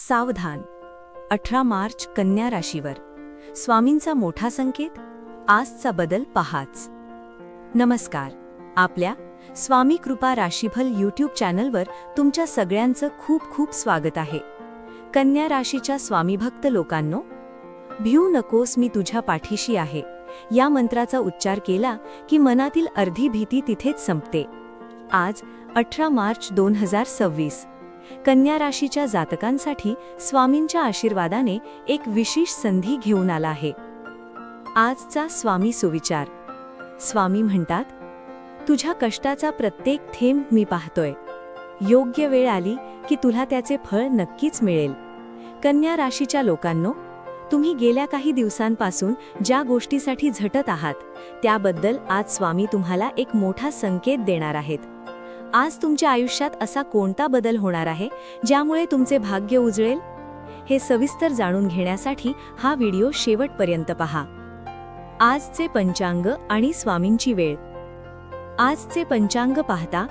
सावधान. 18 मार्च कन्या राशीवर स्वामींचा मोठा संकेत. आजचा बदल पहाच. नमस्कार. आपल्या स्वामी कृपा राशीफल यूट्यूब चॅनलवर तुमच्या सगळ्यांचं खूप खूप स्वागत आहे. कन्या राशीच्या स्वामीभक्त लोकांनो, भिऊ नकोस, मी तुझ्या पाठीशी आहे. या मंत्राचा उच्चार केला की मनातील अर्धी भीती तिथेच संपते. आज 18 मार्च 2026 कन्या राशीच्या जातकांसाठी स्वामींच्या आशीर्वादाने एक विशेष संधी घेऊन आला आहे. आजचा स्वामी सुविचार. स्वामी म्हणतात, तुझ्या कष्टाचा प्रत्येक थेंब मी पाहतोय. योग्य वेळ आली की तुला त्याचे फळ नक्कीच मिळेल. कन्या राशीच्या लोकांनो, तुम्ही गेल्या काही दिवसांपासून ज्या गोष्टीसाठी झटत आहात त्याबद्दल आज स्वामी तुम्हाला एक मोठा संकेत देणार आहेत. आज तुमच्या आयुष्यात असा कोणता बदल होणार आहे ज्यामुळे तुमचे भाग्य उजळेल? हे सविस्तर जाणून घेण्यासाठी हा व्हिडिओ शेवटपर्यंत पहा. आजचे पंचांग आणि स्वामींची वेळ. आजचे पंचांग पाहता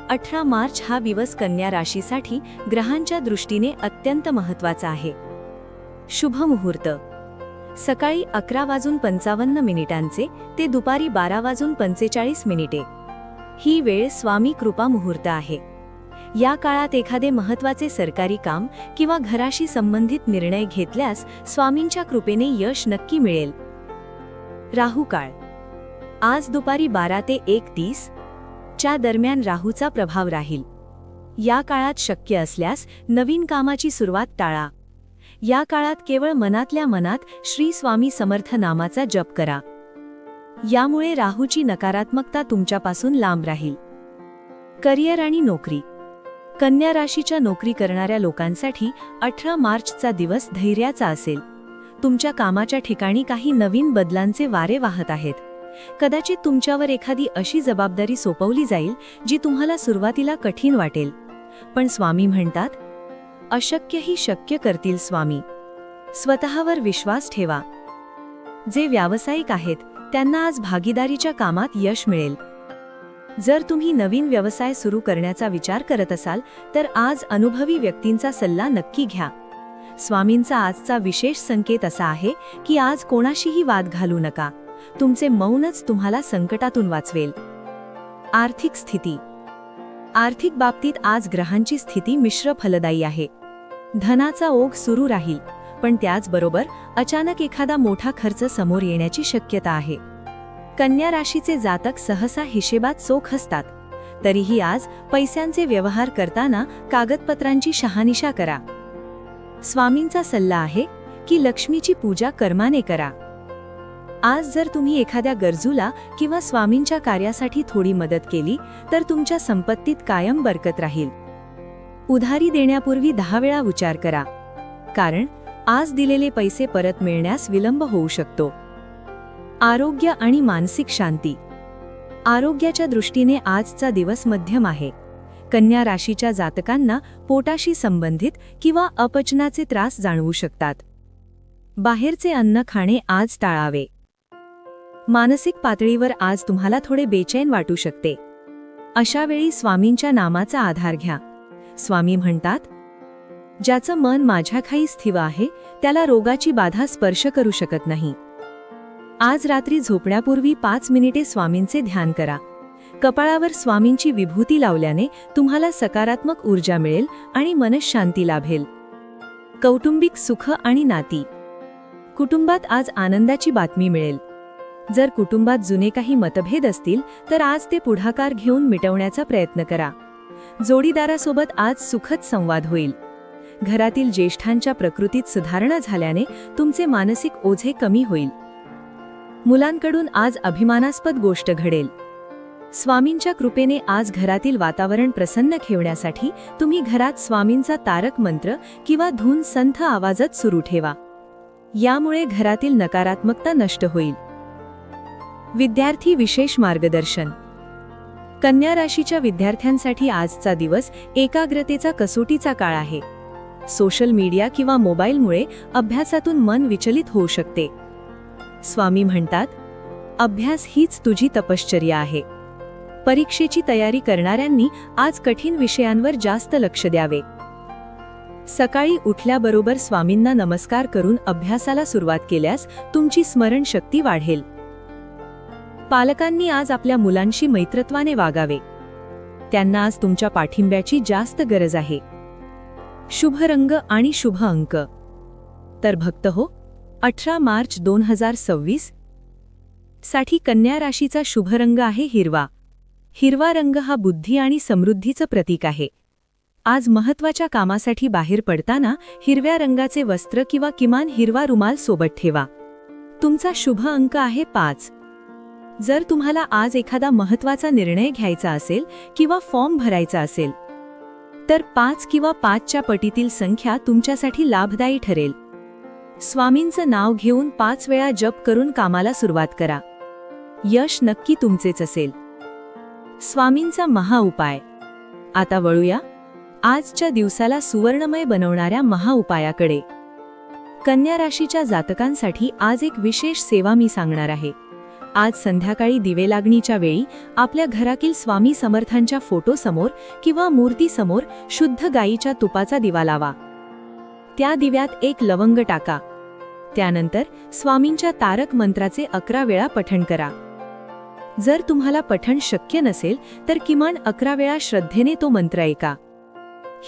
18 मार्च हा दिवस कन्या राशीसाठी ग्रहांच्या दृष्टीने अत्यंत महत्त्वाचा आहे. शुभ मुहूर्त सकाळी 11:55 ते दुपारी 12:45. ही वेळ स्वामी कृपा मुहूर्त आहे. या काळात एखादे महत्त्वाचे सरकारी काम किंवा घराशी संबंधित निर्णय घेतल्यास स्वामींच्या कृपेने यश नक्की मिळेल. राहू काळ. आज दुपारी 12 ते 1:30 च्या दरम्यान राहूचा प्रभाव राहील. या काळात शक्य असल्यास नवीन कामाची सुरुवात टाळा. या काळात केवळ मनातल्या मनात श्री स्वामी समर्थ नामाचा जप करा. यामुळे राहूची नकारात्मकता तुमच्यापासून लांब राहील. करिअर आणि नोकरी. कन्या राशीच्या नोकरी करणाऱ्या लोकांसाठी 18 मार्चचा दिवस धैर्याचा असेल. तुमच्या कामाच्या ठिकाणी काही नवीन बदलांचे वारे वाहत आहेत. कदाचित तुमच्यावर एखादी अशी जबाबदारी सोपवली जाईल जी तुम्हाला सुरुवातीला कठीण वाटेल, पण स्वामी म्हणतात, अशक्यही शक्य करतील स्वामी. स्वतःवर विश्वास ठेवा. जे व्यावसायिक आहेत त्यांना आज भागीदारीच्या कामात यश मिळेल. जर तुम्ही नवीन व्यवसाय सुरू करण्याचा विचार करत असाल तर आज अनुभवी व्यक्तींचा सल्ला नक्की घ्या. स्वामींचा आजचा विशेष संकेत असा आहे की आज कोणाशीही वाद घालू नका. तुमचे मौनच तुम्हाला संकटातून वाचवेल. आर्थिक स्थिती. आर्थिक बाबतीत आज ग्रहांची स्थिती मिश्र फलदायी आहे. धनाचा ओघ सुरू राहील, पण त्याचबरोबर अचानक एखादा मोठा खर्च समोर येण्याची शक्यता आहे. कन्या राशीचे जातक सहसा हिशेबात चोख असतात. तरीही आज पैशांचे व्यवहार करताना कागदपत्रांची शहानिशा करा. स्वामींचा सल्ला आहे की लक्ष्मीची पूजा कर्माने करा. आज जर तुम्ही एखाद्या गरजूला किंवा स्वामींच्या कार्यासाठी थोडी मदत केली तर तुमच्या संपत्तीत कायम बरकत राहील. उधारी देण्यापूर्वी 10 वेळा विचार करा, कारण आज दिलेले पैसे परत मिळण्यास विलंब होऊ शकतो. आरोग्य आणि मानसिक शांती. आरोग्याच्या दृष्टीने आजचा दिवस मध्यम आहे. कन्या राशीच्या जातकांना पोटाशी संबंधित किंवा अपचनाचे त्रास जाणवू शकतात. बाहेरचे अन्न खाणे आज टाळावे. मानसिक पातळीवर आज तुम्हाला थोडे बेचैन वाटू शकते. अशा वेळी स्वामींच्या नामाचा आधार घ्या. स्वामी म्हणतात, ज्याचं मन माझ्याखाली स्थिर आहे त्याला रोगाची बाधा स्पर्श करू शकत नाही. आज रात्री झोपण्यापूर्वी 5 मिनिटे स्वामींचे ध्यान करा. कपाळावर स्वामींची विभूती लावल्याने तुम्हाला सकारात्मक ऊर्जा मिळेल आणि मनःशांती लाभेल. कौटुंबिक सुख आणि नाती. कुटुंबात आज आनंदाची बातमी मिळेल. जर कुटुंबात जुने काही मतभेद असतील तर आज ते पुढाकार घेऊन मिटवण्याचा प्रयत्न करा. जोडीदारासोबत आज सुखद संवाद होईल. घरातील ज्येष्ठांच्या प्रकृतीत सुधारणा झाल्याने तुमचे मानसिक ओझे कमी होईल. मुलांकडून आज अभिमानास्पद गोष्ट घडेल. स्वामींच्या कृपेने आज घरातील वातावरण प्रसन्न ठेवण्यासाठी तुम्ही घरात स्वामींचा तारक मंत्र किंवा धून संथ आवाजात सुरू ठेवा. यामुळे घरातील नकारात्मकता नष्ट होईल. विद्यार्थी विशेष मार्गदर्शन. कन्या राशीच्या विद्यार्थ्यांसाठी आजचा दिवस एकाग्रतेचा कसोटीचा काळ आहे. सोशल मीडिया किंवा मोबाईलमुळे अभ्यासातून मन विचलित होऊ शकते. स्वामी म्हणतात, अभ्यास हीच तुझी तपश्चर्या आहे. परीक्षेची तयारी करणाऱ्यांनी आज कठीण विषयांवर जास्त लक्ष द्यावे. सकाळी उठल्याबरोबर स्वामींना नमस्कार करून अभ्यासाला सुरुवात केल्यास तुमची स्मरणशक्ती वाढेल. पालकांनी आज आपल्या मुलांशी मैत्रत्वाने वागावे. त्यांना आज तुमच्या पाठिंब्याची जास्त गरज आहे. शुभ रंग आणि शुभ अंक. तर भक्तहो, 18 मार्च 2026 साठी कन्या राशीचा शुभ रंग आहे हिरवा. हिरवा रंग हा बुद्धी आणि समृद्धीचं प्रतीक आहे. आज महत्त्वाच्या कामासाठी बाहेर पडताना हिरव्या रंगाचे वस्त्र किंवा किमान हिरवा रुमाल सोबत ठेवा. तुमचा शुभ अंक आहे 5. जर तुम्हाला आज एखादा महत्त्वाचा निर्णय घ्यायचा असेल किंवा फॉर्म भरायचा असेल तर 5 किंवा 5च्या पटीतील संख्या तुमच्यासाठी लाभदायी ठरेल. स्वामींचं नाव घेऊन 5 वेळा जप करून कामाला सुरुवात करा. यश नक्की तुमचेच असेल. स्वामींचा महाउपाय. आता वळूया आजच्या दिवसाला सुवर्णमय बनवणाऱ्या महाउपायाकडे. कन्या राशीच्या जातकांसाठी आज एक विशेष सेवा मी सांगणार आहे. आज संध्याकाळी दिवे लागणीच्या वेळी आपल्या घरातील स्वामी समर्थांच्या फोटोसमोर किंवा मूर्तीसमोर शुद्ध गाईच्या तुपाचा दिवा लावा. त्या दिव्यात एक लवंग टाका. त्यानंतर स्वामींच्या तारक मंत्राचे 11 वेळा पठण करा. जर तुम्हाला पठण शक्य नसेल तर किमान 11 वेळा श्रद्धेने तो मंत्र ऐका.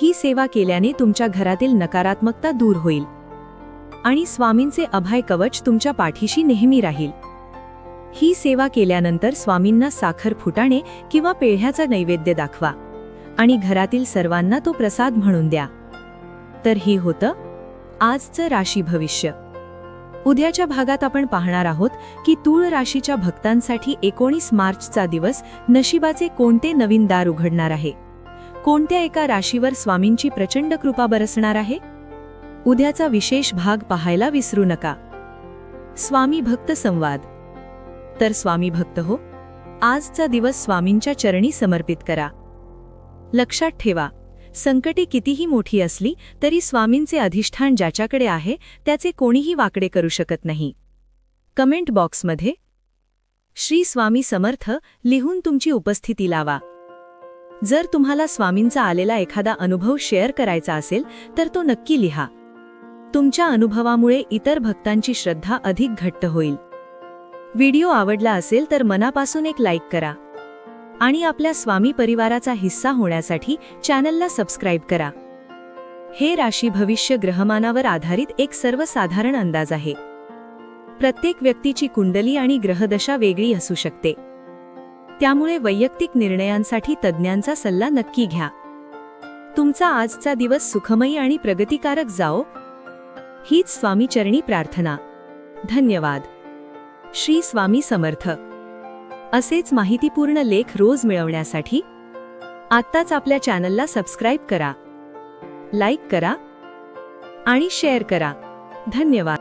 ही सेवा केल्याने तुमच्या घरातील नकारात्मकता दूर होईल आणि स्वामींचे अभय कवच तुमच्या पाठीशी नेहमी राहील. ही सेवा केल्यानंतर स्वामींना साखर फुटाणे किंवा पेढ्याचा नैवेद्य दाखवा आणि घरातील सर्वांना तो प्रसाद म्हणून द्या. तर ही होतं आजचं राशी भविष्य. उद्याच्या भागात आपण पाहणार आहोत की तूळ राशीच्या भक्तांसाठी 19 मार्चचा दिवस नशिबाचे कोणते नवीन दार उघडणार आहे. कोणत्या एका राशीवर स्वामींची प्रचंड कृपा बरसणार आहे. उद्याचा विशेष भाग पाहायला विसरू नका. स्वामी भक्त संवाद. तर स्वामी भक्त हो, आजचा दिवस स्वामींच्या चरणी समर्पित करा. लक्षात ठेवा, संकटे कितीही मोठी असली तरी स्वामींचे अधिष्ठान ज्याच्याकडे आहे त्याचे कोणीही वाकडे करू शकत नाही. कमेंट बॉक्समध्ये श्री स्वामी समर्थ लिहून तुमची उपस्थिती लावा. जर तुम्हाला स्वामींचा आलेला एखादा अनुभव शेअर करायचा असेल तर तो नक्की लिहा. तुमच्या अनुभवामुळे इतर भक्तांची श्रद्धा अधिक घट्ट होईल. व्हिडिओ आवडला असेल तर मनापासून एक लाईक करा आणि आपल्या स्वामी परिवाराचा हिस्सा होण्यासाठी चॅनलला सबस्क्राईब करा. हे राशी भविष्य ग्रहमानावर आधारित एक सर्वसाधारण अंदाज आहे. प्रत्येक व्यक्तीची कुंडली आणि ग्रहदशा वेगळी असू शकते. त्यामुळे वैयक्तिक निर्णयांसाठी तज्ज्ञांचा सल्ला नक्की घ्या. तुमचा आजचा दिवस सुखमयी आणि प्रगतिकारक जाओ, हीच स्वामीचरणी प्रार्थना. धन्यवाद. श्री स्वामी समर्थ. असेच माहितीपूर्ण लेख रोज मिळवण्यासाठी आत्ताच आपल्या चॅनलला सबस्क्राईब करा, लाईक करा आणि शेअर करा. धन्यवाद.